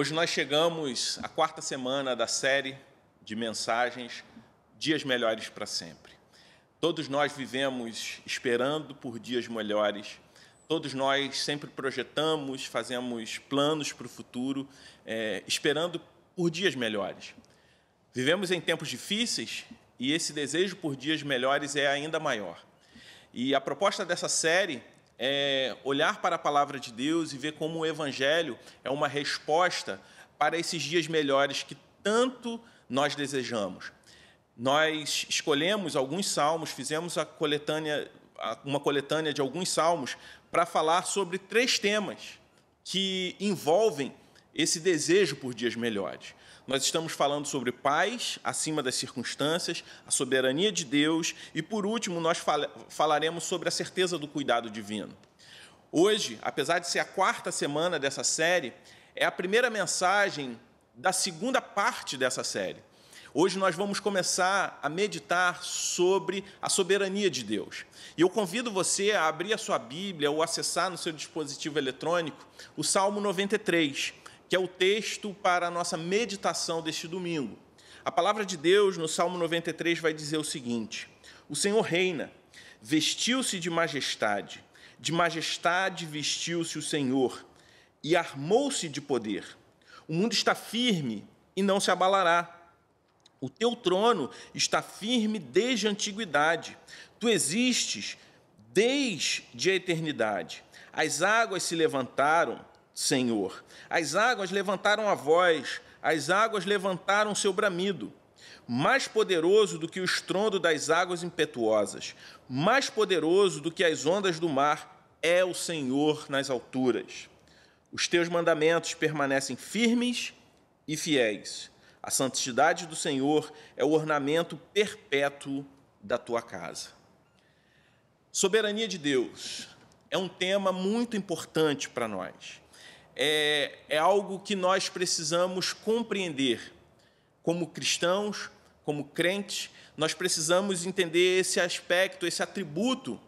Hoje nós chegamos à quarta semana da série de mensagens Dias Melhores para Sempre. Todos nós vivemos esperando por dias melhores, todos nós sempre projetamos, fazemos planos para o futuro, esperando por dias melhores. Vivemos em tempos difíceis e esse desejo por dias melhores é ainda maior. E a proposta dessa série é olhar para a palavra de Deus e ver como o Evangelho é uma resposta para esses dias melhores que tanto nós desejamos. Nós escolhemos alguns salmos, fizemos uma coletânea de alguns salmos para falar sobre 3 temas que envolvem esse desejo por dias melhores. Nós estamos falando sobre paz acima das circunstâncias, a soberania de Deus e, por último, nós falaremos sobre a certeza do cuidado divino. Hoje, apesar de ser a quarta semana dessa série, é a primeira mensagem da segunda parte dessa série. Hoje nós vamos começar a meditar sobre a soberania de Deus. E eu convido você a abrir a sua Bíblia ou acessar no seu dispositivo eletrônico o Salmo 93, que é o texto para a nossa meditação deste domingo. A palavra de Deus no Salmo 93 vai dizer o seguinte: o Senhor reina, vestiu-se de majestade vestiu-se o Senhor e armou-se de poder. O mundo está firme e não se abalará. O teu trono está firme desde a antiguidade. Tu existes desde a eternidade. As águas se levantaram, Senhor. As águas levantaram a voz, as águas levantaram seu bramido. Mais poderoso do que o estrondo das águas impetuosas, mais poderoso do que as ondas do mar, é o Senhor nas alturas. Os teus mandamentos permanecem firmes e fiéis. A santidade do Senhor é o ornamento perpétuo da tua casa. Soberania de Deus é um tema muito importante para nós. É algo que nós precisamos compreender. Como cristãos, como crentes, nós precisamos entender esse aspecto, esse atributo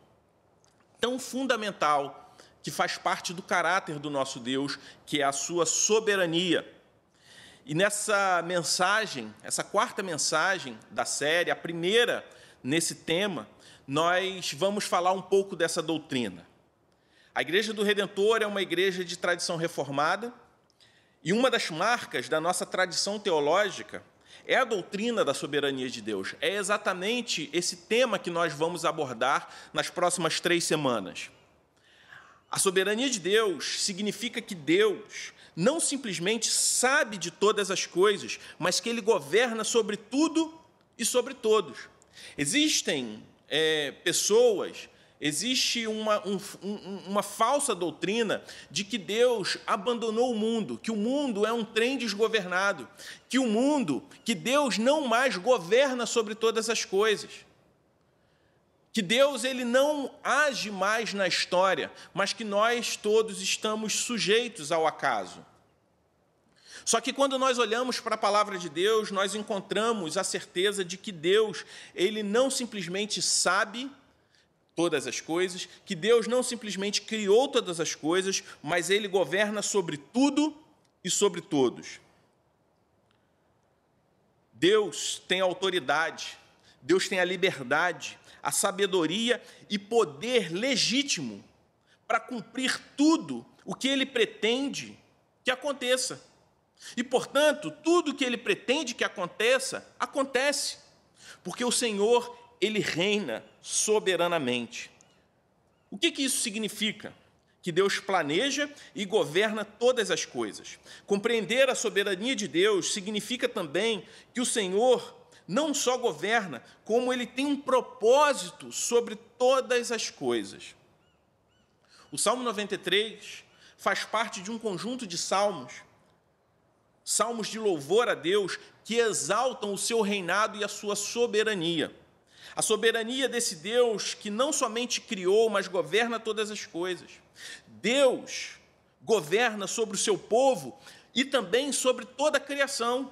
tão fundamental que faz parte do caráter do nosso Deus, que é a sua soberania. E nessa mensagem, essa quarta mensagem da série, a primeira nesse tema, nós vamos falar um pouco dessa doutrina. A Igreja do Redentor é uma igreja de tradição reformada, e uma das marcas da nossa tradição teológica é a doutrina da soberania de Deus. É exatamente esse tema que nós vamos abordar nas próximas 3 semanas. A soberania de Deus significa que Deus não simplesmente sabe de todas as coisas, mas que Ele governa sobre tudo e sobre todos. Existem pessoas... Existe uma falsa doutrina de que Deus abandonou o mundo, que o mundo é um trem desgovernado, que Deus não mais governa sobre todas as coisas, que Deus ele não age mais na história, mas que nós todos estamos sujeitos ao acaso. Só que quando nós olhamos para a palavra de Deus, nós encontramos a certeza de que Deus ele não simplesmente sabe todas as coisas, que Deus não simplesmente criou todas as coisas, mas Ele governa sobre tudo e sobre todos. Deus tem autoridade, Deus tem a liberdade, a sabedoria e poder legítimo para cumprir tudo o que Ele pretende que aconteça. E, portanto, tudo o que Ele pretende que aconteça, acontece, porque o Senhor Ele reina soberanamente. O que isso significa? Que Deus planeja e governa todas as coisas. Compreender a soberania de Deus significa também que o Senhor não só governa, como Ele tem um propósito sobre todas as coisas. O Salmo 93 faz parte de um conjunto de salmos de louvor a Deus que exaltam o seu reinado e a sua soberania. A soberania desse Deus que não somente criou, mas governa todas as coisas. Deus governa sobre o seu povo e também sobre toda a criação.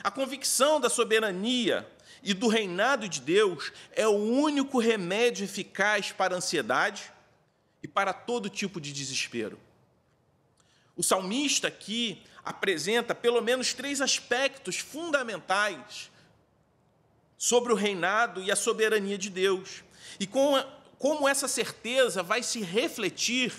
A convicção da soberania e do reinado de Deus é o único remédio eficaz para a ansiedade e para todo tipo de desespero. O salmista aqui apresenta pelo menos 3 aspectos fundamentais sobre o reinado e a soberania de Deus. E como essa certeza vai se refletir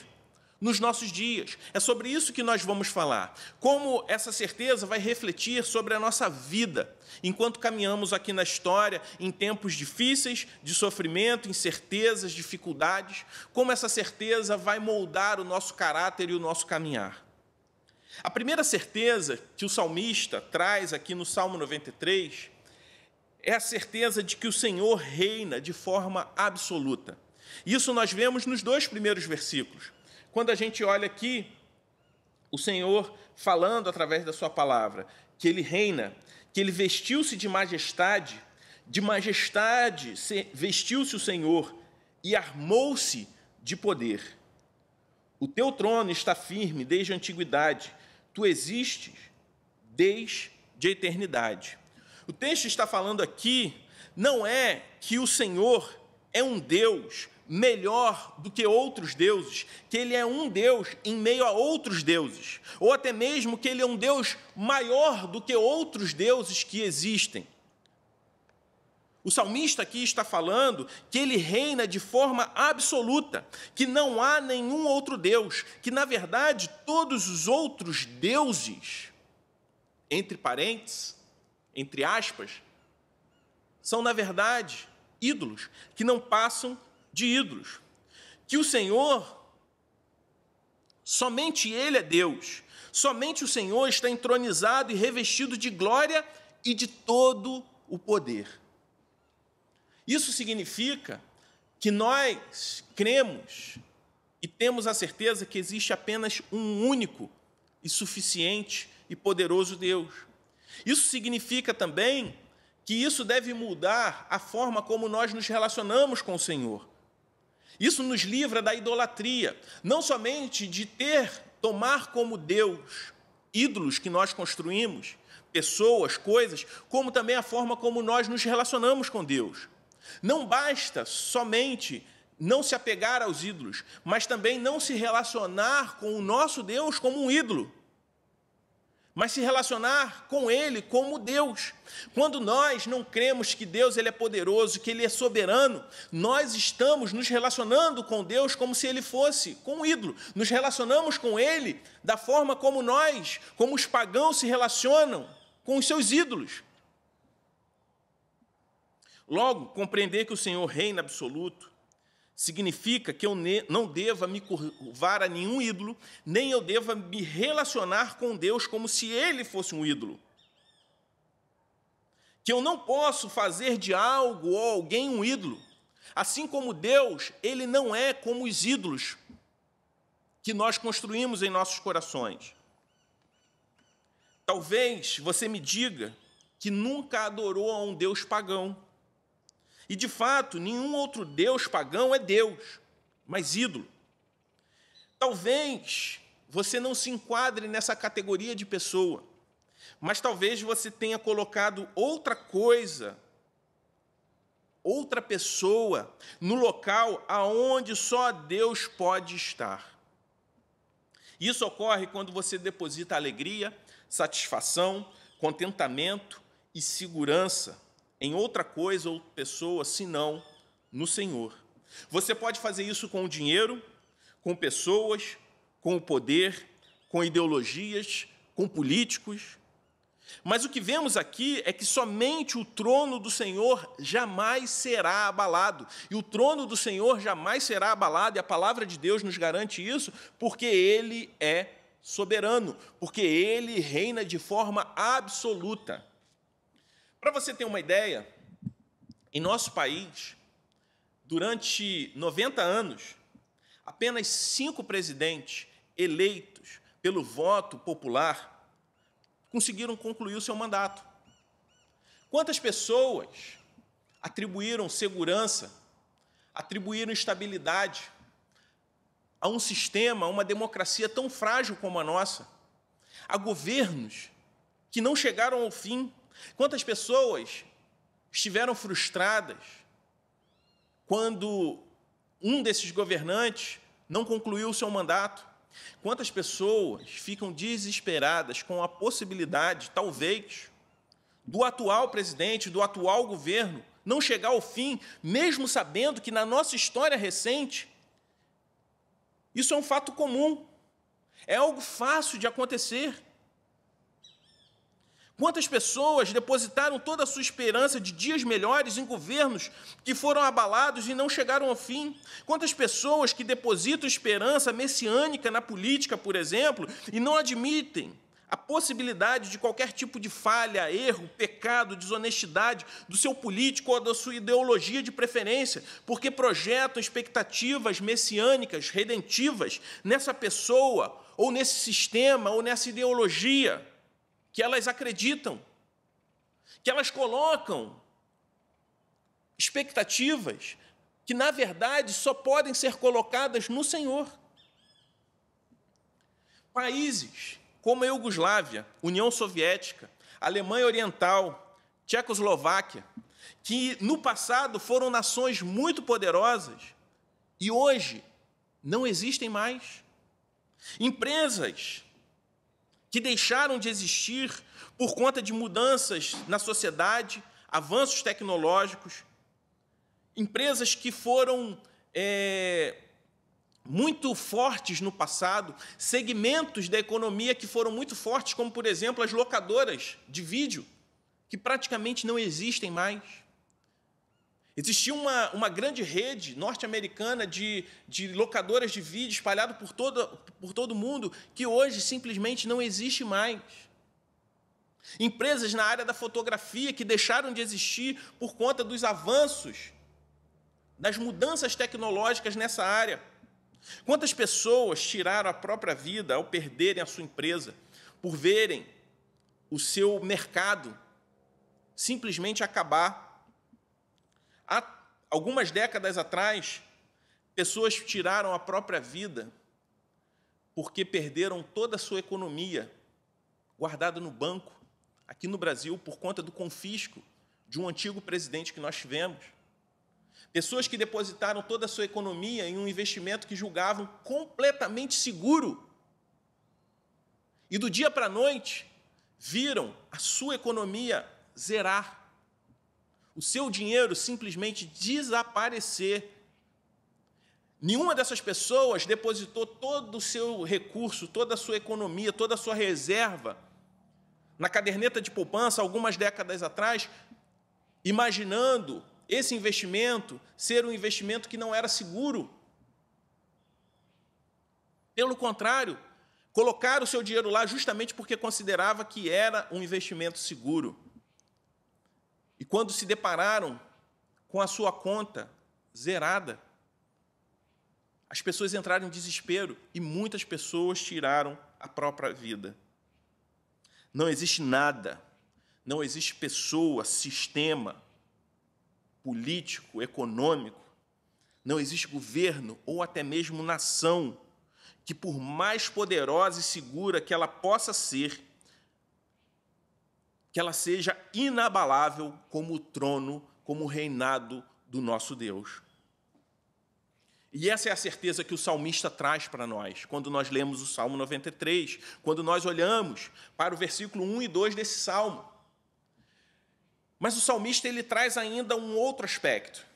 nos nossos dias. É sobre isso que nós vamos falar. Como essa certeza vai refletir sobre a nossa vida, enquanto caminhamos aqui na história, em tempos difíceis, de sofrimento, incertezas, dificuldades, como essa certeza vai moldar o nosso caráter e o nosso caminhar. A primeira certeza que o salmista traz aqui no Salmo 93 é a certeza de que o Senhor reina de forma absoluta. Isso nós vemos nos 2 primeiros versículos. Quando a gente olha aqui, o Senhor falando através da sua palavra, que Ele reina, que Ele vestiu-se de majestade vestiu-se o Senhor e armou-se de poder. O teu trono está firme desde a antiguidade, tu existes desde a eternidade. O texto está falando aqui, não é que o Senhor é um Deus melhor do que outros deuses, que Ele é um Deus em meio a outros deuses, ou até mesmo que Ele é um Deus maior do que outros deuses que existem. O salmista aqui está falando que Ele reina de forma absoluta, que não há nenhum outro Deus, que, na verdade, todos os outros deuses, entre parênteses, entre aspas, são, na verdade, ídolos, que não passam de ídolos, que o Senhor, somente Ele é Deus, somente o Senhor está entronizado e revestido de glória e de todo o poder. Isso significa que nós cremos e temos a certeza que existe apenas um único e suficiente e poderoso Deus. Isso significa também que isso deve mudar a forma como nós nos relacionamos com o Senhor. Isso nos livra da idolatria, não somente de tomar como Deus ídolos que nós construímos, pessoas, coisas, como também a forma como nós nos relacionamos com Deus. Não basta somente não se apegar aos ídolos, mas também não se relacionar com o nosso Deus como um ídolo, mas se relacionar com Ele como Deus. Quando nós não cremos que Deus Ele é poderoso, que Ele é soberano, nós estamos nos relacionando com Deus como se Ele fosse com um ídolo. Nos relacionamos com Ele da forma como os pagãos se relacionam com os seus ídolos. Logo, compreender que o Senhor reina absoluto significa que eu não deva me curvar a nenhum ídolo, nem eu deva me relacionar com Deus como se Ele fosse um ídolo. Que eu não posso fazer de algo ou alguém um ídolo. Assim como Deus, Ele não é como os ídolos que nós construímos em nossos corações. Talvez você me diga que nunca adorou a um Deus pagão. E, de fato, nenhum outro Deus pagão é Deus, mas ídolo. Talvez você não se enquadre nessa categoria de pessoa, mas talvez você tenha colocado outra coisa, outra pessoa, no local aonde só Deus pode estar. Isso ocorre quando você deposita alegria, satisfação, contentamento e segurança em outra coisa ou pessoa, senão no Senhor. Você pode fazer isso com o dinheiro, com pessoas, com o poder, com ideologias, com políticos. Mas o que vemos aqui é que somente o trono do Senhor jamais será abalado. E o trono do Senhor jamais será abalado, e a palavra de Deus nos garante isso, porque Ele é soberano, porque Ele reina de forma absoluta. Para você ter uma ideia, em nosso país, durante 90 anos, apenas 5 presidentes eleitos pelo voto popular conseguiram concluir o seu mandato. Quantas pessoas atribuíram segurança, atribuíram estabilidade a um sistema, a uma democracia tão frágil como a nossa, a governos que não chegaram ao fim? Quantas pessoas estiveram frustradas quando um desses governantes não concluiu o seu mandato? Quantas pessoas ficam desesperadas com a possibilidade, talvez, do atual presidente, do atual governo, não chegar ao fim, mesmo sabendo que, na nossa história recente, isso é um fato comum, é algo fácil de acontecer. Quantas pessoas depositaram toda a sua esperança de dias melhores em governos que foram abalados e não chegaram ao fim? Quantas pessoas que depositam esperança messiânica na política, por exemplo, e não admitem a possibilidade de qualquer tipo de falha, erro, pecado, desonestidade do seu político ou da sua ideologia de preferência, porque projetam expectativas messiânicas, redentivas, nessa pessoa, ou nesse sistema, ou nessa ideologia que elas acreditam, que elas colocam expectativas que, na verdade, só podem ser colocadas no Senhor. Países como a Iugoslávia, União Soviética, Alemanha Oriental, Tchecoslováquia, que no passado foram nações muito poderosas e hoje não existem mais. Empresas que deixaram de existir por conta de mudanças na sociedade, avanços tecnológicos, empresas que foram muito fortes no passado, segmentos da economia que foram muito fortes, como, por exemplo, as locadoras de vídeo, que praticamente não existem mais. Existia uma grande rede norte-americana de locadoras de vídeo espalhada por todo o mundo, que hoje simplesmente não existe mais. Empresas na área da fotografia que deixaram de existir por conta dos avanços, das mudanças tecnológicas nessa área. Quantas pessoas tiraram a própria vida ao perderem a sua empresa, por verem o seu mercado simplesmente acabar? Há algumas décadas atrás, pessoas tiraram a própria vida porque perderam toda a sua economia guardada no banco, aqui no Brasil, por conta do confisco de um antigo presidente que nós tivemos. Pessoas que depositaram toda a sua economia em um investimento que julgavam completamente seguro. E do dia para a noite, viram a sua economia zerar. O seu dinheiro simplesmente desaparecer. Nenhuma dessas pessoas depositou todo o seu recurso, toda a sua economia, toda a sua reserva na caderneta de poupança, algumas décadas atrás, imaginando esse investimento ser um investimento que não era seguro. Pelo contrário, colocaram o seu dinheiro lá justamente porque considerava que era um investimento seguro. E quando se depararam com a sua conta zerada, as pessoas entraram em desespero e muitas pessoas tiraram a própria vida. Não existe nada, não existe pessoa, sistema político, econômico, não existe governo ou até mesmo nação que, por mais poderosa e segura que ela possa ser, que ela seja inabalável como o trono, como o reinado do nosso Deus. E essa é a certeza que o salmista traz para nós, quando nós lemos o Salmo 93, quando nós olhamos para o versículo 1 e 2 desse salmo. Mas o salmista ele traz ainda um outro aspecto.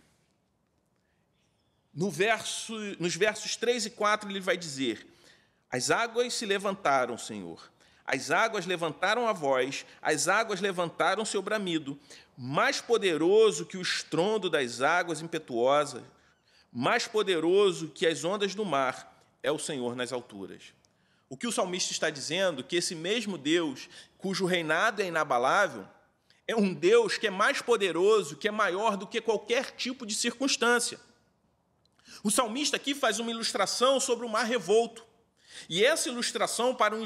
Nos versos 3 e 4 ele vai dizer: as águas se levantaram, Senhor, as águas levantaram a voz, as águas levantaram seu bramido, mais poderoso que o estrondo das águas impetuosas, mais poderoso que as ondas do mar é o Senhor nas alturas. O que o salmista está dizendo é que esse mesmo Deus, cujo reinado é inabalável, é um Deus que é mais poderoso, que é maior do que qualquer tipo de circunstância. O salmista aqui faz uma ilustração sobre o mar revolto. E essa ilustração, para um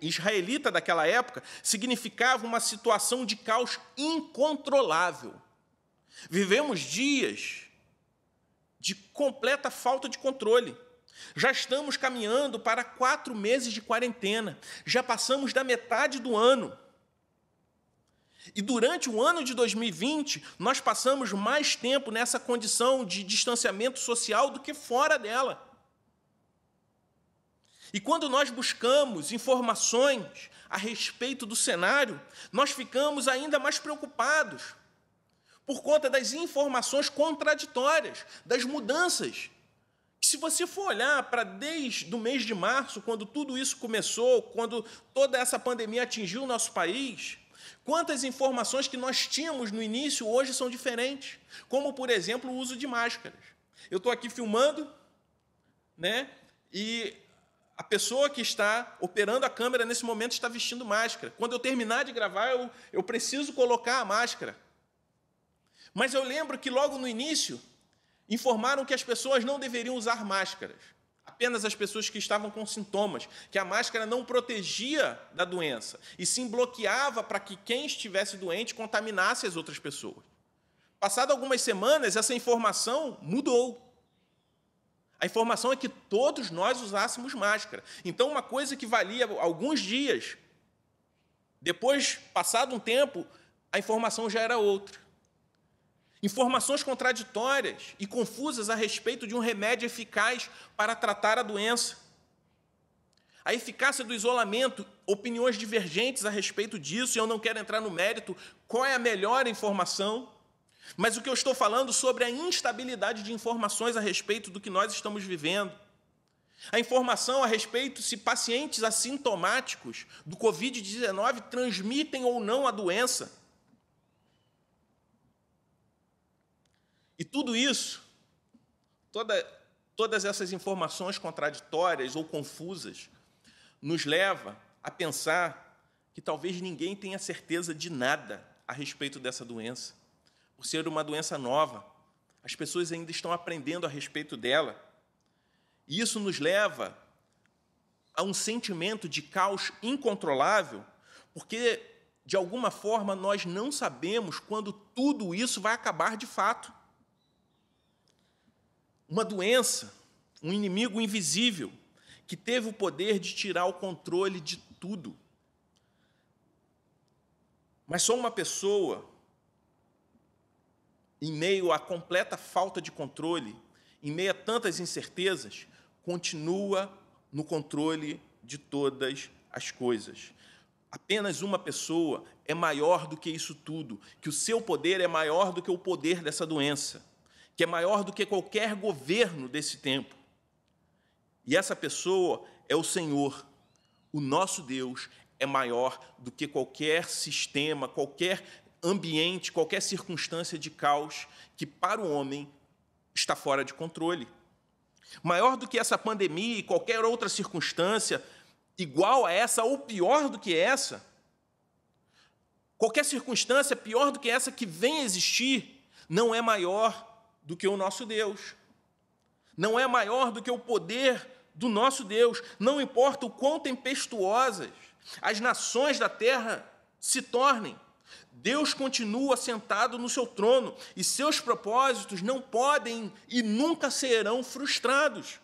israelita daquela época, significava uma situação de caos incontrolável. Vivemos dias de completa falta de controle. Já estamos caminhando para 4 meses de quarentena. Já passamos da metade do ano. E durante o ano de 2020, nós passamos mais tempo nessa condição de distanciamento social do que fora dela. E quando nós buscamos informações a respeito do cenário, nós ficamos ainda mais preocupados por conta das informações contraditórias, das mudanças. Se você for olhar para desde o mês de março, quando tudo isso começou, quando toda essa pandemia atingiu o nosso país, quantas informações que nós tínhamos no início hoje são diferentes, como, por exemplo, o uso de máscaras. Eu estou aqui filmando, né, e a pessoa que está operando a câmera nesse momento está vestindo máscara. Quando eu terminar de gravar, eu preciso colocar a máscara. Mas eu lembro que logo no início informaram que as pessoas não deveriam usar máscaras, apenas as pessoas que estavam com sintomas, que a máscara não protegia da doença, e sim bloqueava para que quem estivesse doente contaminasse as outras pessoas. Passado algumas semanas, essa informação mudou. A informação é que todos nós usássemos máscara. Então, uma coisa que valia alguns dias, depois, passado um tempo, a informação já era outra. Informações contraditórias e confusas a respeito de um remédio eficaz para tratar a doença. A eficácia do isolamento, opiniões divergentes a respeito disso, e eu não quero entrar no mérito qual é a melhor informação, mas o que eu estou falando sobre a instabilidade de informações a respeito do que nós estamos vivendo. A informação a respeito se pacientes assintomáticos do Covid-19 transmitem ou não a doença. E tudo isso, todas essas informações contraditórias ou confusas, nos leva a pensar que talvez ninguém tenha certeza de nada a respeito dessa doença. Por ser uma doença nova, as pessoas ainda estão aprendendo a respeito dela. E isso nos leva a um sentimento de caos incontrolável, porque, de alguma forma, nós não sabemos quando tudo isso vai acabar de fato. Uma doença, um inimigo invisível, que teve o poder de tirar o controle de tudo. Mas só uma pessoa, em meio à completa falta de controle, em meio a tantas incertezas, continua no controle de todas as coisas. Apenas uma pessoa é maior do que isso tudo, que o seu poder é maior do que o poder dessa doença, que é maior do que qualquer governo desse tempo. E essa pessoa é o Senhor. O nosso Deus é maior do que qualquer sistema, qualquer ambiente, qualquer circunstância de caos que, para o homem, está fora de controle. Maior do que essa pandemia e qualquer outra circunstância, igual a essa ou pior do que essa, qualquer circunstância pior do que essa que vem a existir, não é maior do que o nosso Deus. Não é maior do que o poder do nosso Deus. Não importa o quão tempestuosas as nações da terra se tornem, Deus continua sentado no seu trono e seus propósitos não podem e nunca serão frustrados.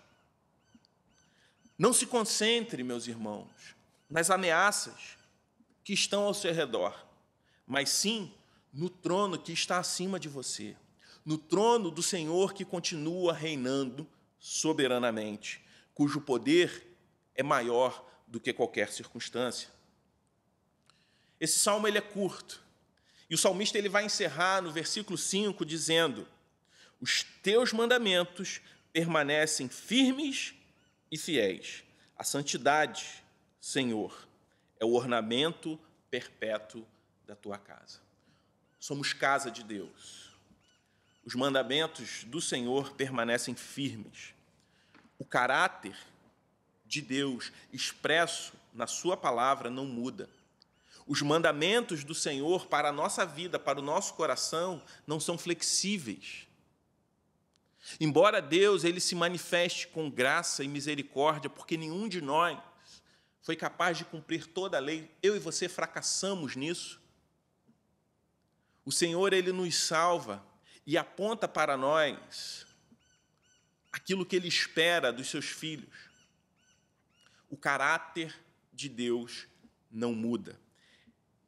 Não se concentre, meus irmãos, nas ameaças que estão ao seu redor, mas sim no trono que está acima de você, no trono do Senhor que continua reinando soberanamente, cujo poder é maior do que qualquer circunstância. Esse salmo ele é curto, e o salmista ele vai encerrar no versículo 5 dizendo: os teus mandamentos permanecem firmes e fiéis. A santidade, Senhor, é o ornamento perpétuo da tua casa. Somos casa de Deus. Os mandamentos do Senhor permanecem firmes. O caráter de Deus expresso na sua palavra não muda. Os mandamentos do Senhor para a nossa vida, para o nosso coração, não são flexíveis. Embora Deus ele se manifeste com graça e misericórdia, porque nenhum de nós foi capaz de cumprir toda a lei, eu e você fracassamos nisso. O Senhor ele nos salva e aponta para nós aquilo que Ele espera dos seus filhos. O caráter de Deus não muda.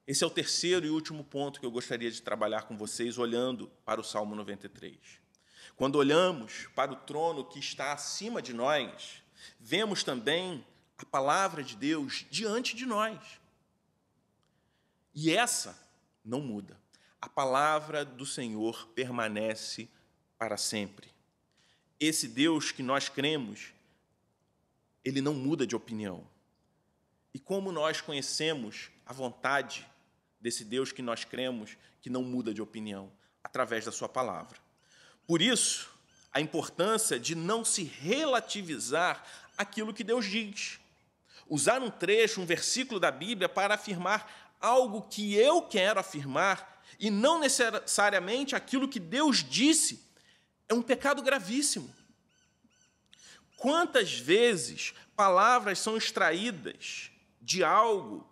Esse é o terceiro e último ponto que eu gostaria de trabalhar com vocês, olhando para o Salmo 93. Quando olhamos para o trono que está acima de nós, vemos também a palavra de Deus diante de nós. E essa não muda. A palavra do Senhor permanece para sempre. Esse Deus que nós cremos, ele não muda de opinião. E como nós conhecemos a vontade desse Deus que nós cremos, que não muda de opinião? Através da sua palavra. Por isso, a importância de não se relativizar aquilo que Deus diz. Usar um trecho, um versículo da Bíblia para afirmar algo que eu quero afirmar e não necessariamente aquilo que Deus disse, é um pecado gravíssimo. Quantas vezes palavras são extraídas de algo,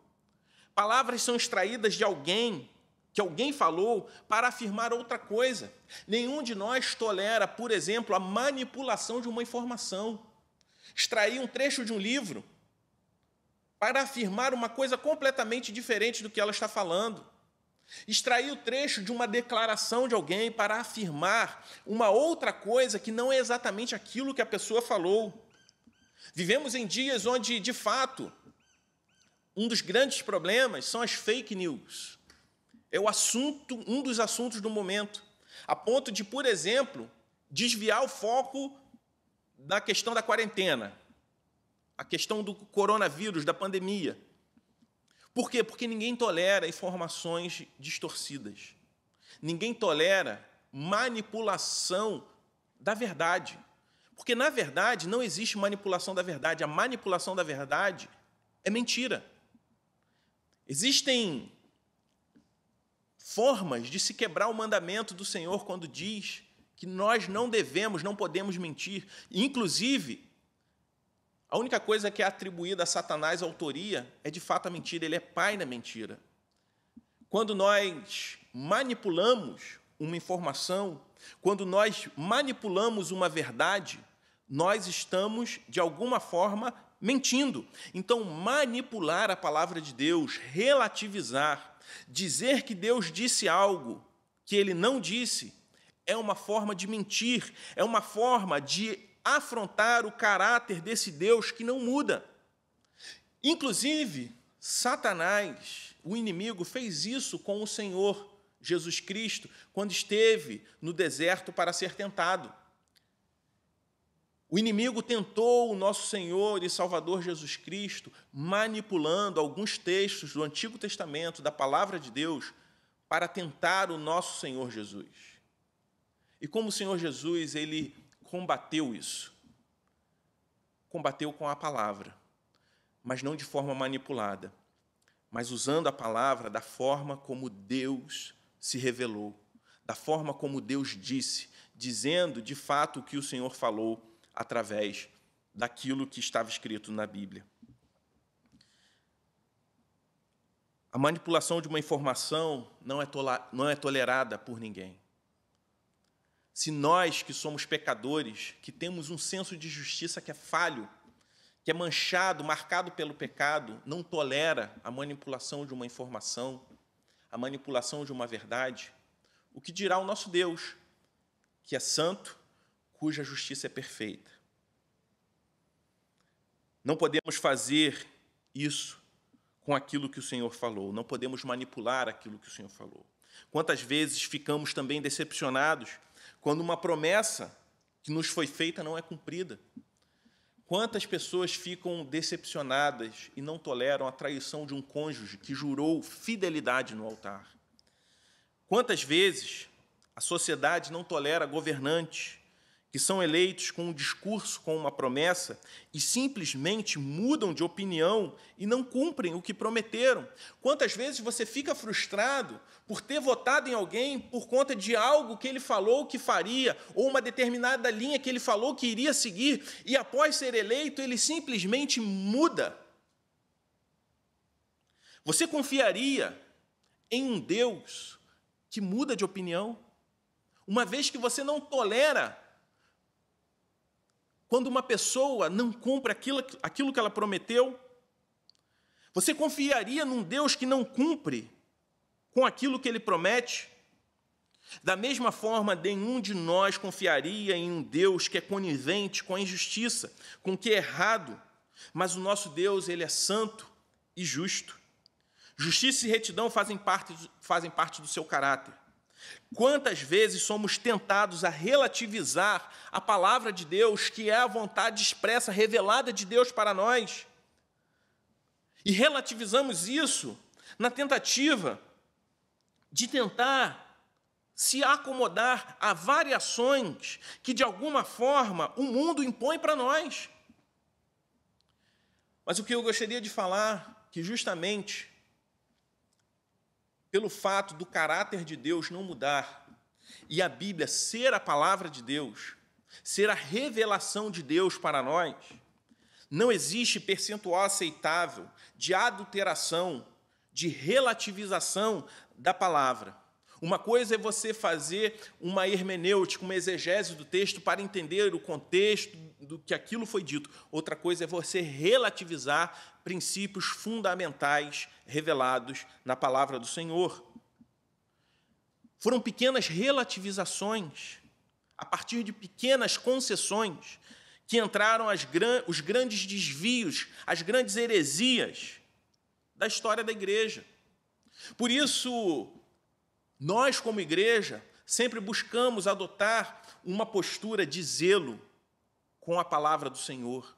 palavras são extraídas de alguém, que alguém falou, para afirmar outra coisa. Nenhum de nós tolera, por exemplo, a manipulação de uma informação. Extrair um trecho de um livro para afirmar uma coisa completamente diferente do que ela está falando. Extrair o trecho de uma declaração de alguém para afirmar uma outra coisa que não é exatamente aquilo que a pessoa falou. Vivemos em dias onde, de fato, um dos grandes problemas são as fake news. É um dos assuntos do momento, a ponto de, por exemplo, desviar o foco da questão da quarentena, a questão do coronavírus, da pandemia. Por quê? Porque ninguém tolera informações distorcidas. Ninguém tolera manipulação da verdade. Porque, na verdade, não existe manipulação da verdade. A manipulação da verdade é mentira. Existem formas de se quebrar o mandamento do Senhor quando diz que nós não devemos, não podemos mentir. Inclusive, a única coisa que é atribuída a Satanás a autoria é, de fato, a mentira. Ele é pai da mentira. Quando nós manipulamos uma informação, quando nós manipulamos uma verdade, nós estamos, de alguma forma, mentindo. Então, manipular a palavra de Deus, relativizar, dizer que Deus disse algo que ele não disse, é uma forma de mentir, é uma forma de afrontar o caráter desse Deus que não muda. Inclusive, Satanás, o inimigo, fez isso com o Senhor Jesus Cristo, quando esteve no deserto para ser tentado. O inimigo tentou o nosso Senhor e Salvador Jesus Cristo, manipulando alguns textos do Antigo Testamento, da Palavra de Deus, para tentar o nosso Senhor Jesus. E como o Senhor Jesus, ele combateu isso. Combateu com a palavra, mas não de forma manipulada, mas usando a palavra da forma como Deus se revelou, da forma como Deus disse, dizendo de fato o que o Senhor falou através daquilo que estava escrito na Bíblia. A manipulação de uma informação não é tolerada por ninguém. Se nós, que somos pecadores, que temos um senso de justiça que é falho, que é manchado, marcado pelo pecado, não tolera a manipulação de uma informação, a manipulação de uma verdade, o que dirá o nosso Deus, que é santo, cuja justiça é perfeita? Não podemos fazer isso com aquilo que o Senhor falou, não podemos manipular aquilo que o Senhor falou. Quantas vezes ficamos também decepcionados quando uma promessa que nos foi feita não é cumprida? Quantas pessoas ficam decepcionadas e não toleram a traição de um cônjuge que jurou fidelidade no altar? Quantas vezes a sociedade não tolera governantes que são eleitos com um discurso, com uma promessa, e simplesmente mudam de opinião e não cumprem o que prometeram? Quantas vezes você fica frustrado por ter votado em alguém por conta de algo que ele falou que faria, ou uma determinada linha que ele falou que iria seguir, e após ser eleito, ele simplesmente muda? Você confiaria em um Deus que muda de opinião, uma vez que você não tolera quando uma pessoa não cumpre aquilo que ela prometeu? Você confiaria num Deus que não cumpre com aquilo que ele promete? Da mesma forma, nenhum de nós confiaria em um Deus que é conivente com a injustiça, com o que é errado, Mas o nosso Deus, ele é santo e justo. Justiça e retidão fazem parte do seu caráter. Quantas vezes somos tentados a relativizar a palavra de Deus, que é a vontade expressa, revelada de Deus para nós, e relativizamos isso na tentativa de tentar se acomodar a variações que, de alguma forma, o mundo impõe para nós. Mas o que eu gostaria de falar, que justamente pelo fato do caráter de Deus não mudar, e a Bíblia ser a palavra de Deus, ser a revelação de Deus para nós, não existe percentual aceitável de adulteração, de relativização da palavra. Uma coisa é você fazer uma hermenêutica, uma exegese do texto para entender o contexto do que aquilo foi dito. Outra coisa é você relativizar princípios fundamentais revelados na palavra do Senhor. Foram pequenas relativizações, a partir de pequenas concessões, que entraram os grandes desvios, as grandes heresias da história da igreja. Por isso, nós, como igreja, sempre buscamos adotar uma postura de zelo com a palavra do Senhor,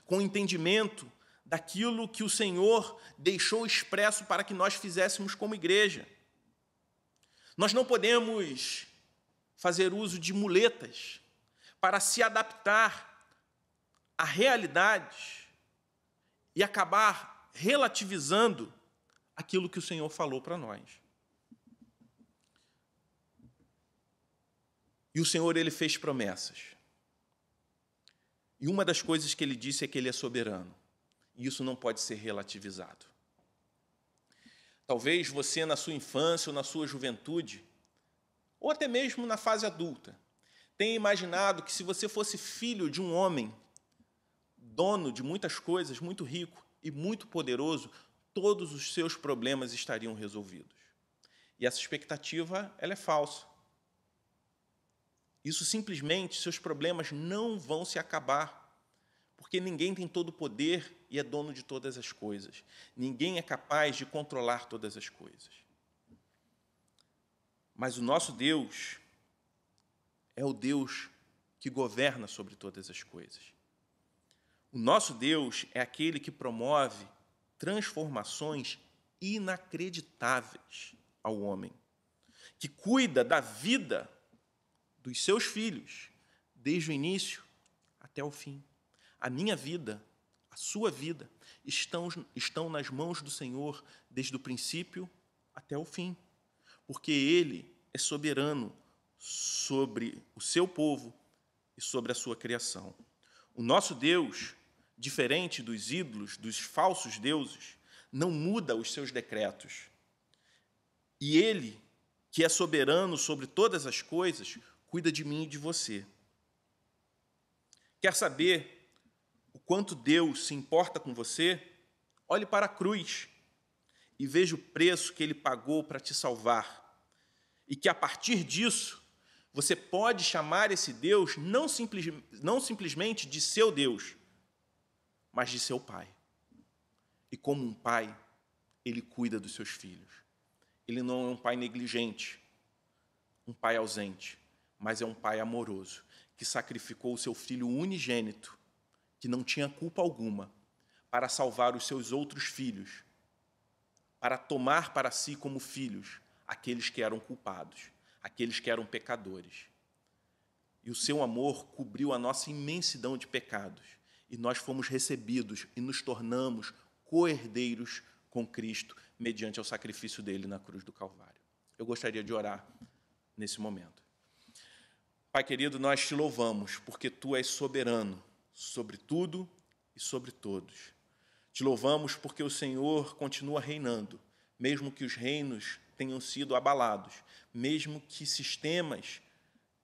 com o entendimento daquilo que o Senhor deixou expresso para que nós fizéssemos como igreja. Nós não podemos fazer uso de muletas para se adaptar à realidade e acabar relativizando aquilo que o Senhor falou para nós. E o Senhor, ele fez promessas. E uma das coisas que ele disse é que ele é soberano. E isso não pode ser relativizado. Talvez você, na sua infância ou na sua juventude, ou até mesmo na fase adulta, tenha imaginado que se você fosse filho de um homem, dono de muitas coisas, muito rico e muito poderoso, todos os seus problemas estariam resolvidos. E essa expectativa, ela é falsa. Isso simplesmente, seus problemas não vão se acabar, porque ninguém tem todo o poder e é dono de todas as coisas. Ninguém é capaz de controlar todas as coisas. Mas o nosso Deus é o Deus que governa sobre todas as coisas. O nosso Deus é aquele que promove transformações inacreditáveis ao homem, que cuida da vida dos seus filhos, desde o início até o fim. A minha vida, a sua vida, estão nas mãos do Senhor, desde o princípio até o fim, porque Ele é soberano sobre o seu povo e sobre a sua criação. O nosso Deus, diferente dos ídolos, dos falsos deuses, não muda os seus decretos. E Ele, que é soberano sobre todas as coisas, cuida de mim e de você. Quer saber o quanto Deus se importa com você? Olhe para a cruz e veja o preço que Ele pagou para te salvar. E que, a partir disso, você pode chamar esse Deus não simplesmente de seu Deus, mas de seu Pai. E como um pai, Ele cuida dos seus filhos. Ele não é um pai negligente, um pai ausente, mas é um pai amoroso, que sacrificou o seu filho unigênito, que não tinha culpa alguma, para salvar os seus outros filhos, para tomar para si como filhos aqueles que eram culpados, aqueles que eram pecadores. E o seu amor cobriu a nossa imensidão de pecados, e nós fomos recebidos e nos tornamos co-herdeiros com Cristo, mediante o sacrifício dele na cruz do Calvário. Eu gostaria de orar nesse momento. Pai querido, nós te louvamos, porque tu és soberano sobre tudo e sobre todos. Te louvamos porque o Senhor continua reinando, mesmo que os reinos tenham sido abalados, mesmo que sistemas,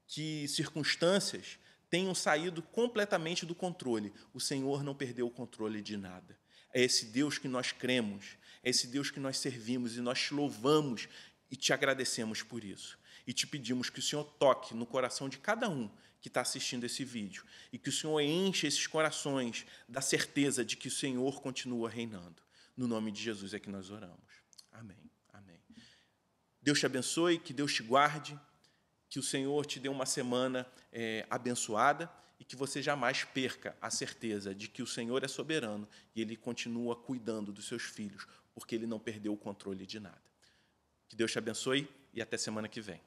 que circunstâncias tenham saído completamente do controle. O Senhor não perdeu o controle de nada. É esse Deus que nós cremos, é esse Deus que nós servimos, e nós te louvamos e te agradecemos por isso. E te pedimos que o Senhor toque no coração de cada um que está assistindo esse vídeo e que o Senhor enche esses corações da certeza de que o Senhor continua reinando. No nome de Jesus é que nós oramos. Amém. Amém. Deus te abençoe, que Deus te guarde, que o Senhor te dê uma semana abençoada e que você jamais perca a certeza de que o Senhor é soberano e Ele continua cuidando dos seus filhos, porque Ele não perdeu o controle de nada. Que Deus te abençoe e até semana que vem.